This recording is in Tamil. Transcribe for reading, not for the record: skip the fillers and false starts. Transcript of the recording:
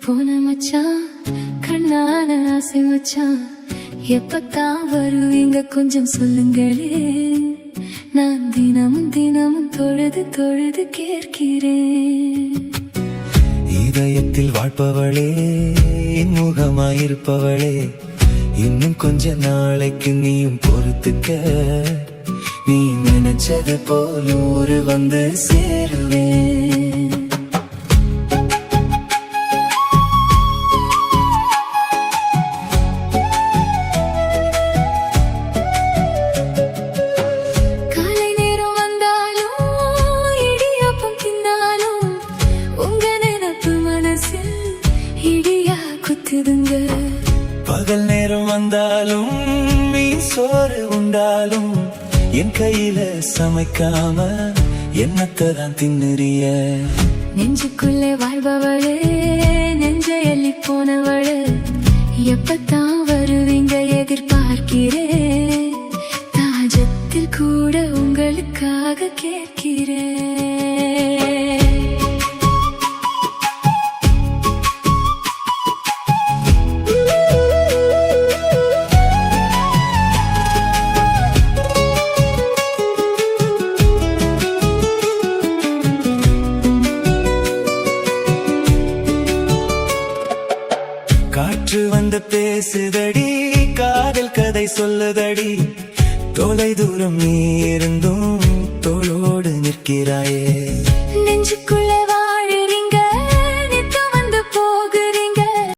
போன மச்சான், கண்ணால ஆசை வச்சான். எப்பத்தான் வருவீங்க கொஞ்சம் சொல்லுங்களே, நான் தினமும் தினமும் தொழுது தொழுது கேட்கிறேன். இதயத்தில் வாழ்பவளே, இன்முகமாயிருப்பவளே, இன்னும் கொஞ்ச நாளைக்கு நீயும் பொறுத்துக்க. நீ நினைச்சது போல ஊரு வந்து சேருவேன். காலை நேரம் வந்தாலும் இடியாப்பம் தின்னாலும் உங்க நினைப்பு மனசில் இடியா குத்துதுங்க. பகல் நேரம் வந்தாலும் மீன் சோறு உண்டாலும் என் கையில சமைக்காம என்னத்தான் தின்னுறிய. நெஞ்சுக்குள்ளே வாழ்பவளே, நெஞ்சை எள்ளி போனவளே, எப்பத்தான் வருவீங்க எதிர்பார்க்கிறேன். தாஜத்தில் கூட உங்களுக்காக கேட்கிறேன். காற்று வந்து பேசுதடி, காதல் கதை சொல்லுதடி, தொலை தூரம் நீ இருந்தும் தோளோடு நிற்கிறாயே. நெஞ்சுக்குள்ளே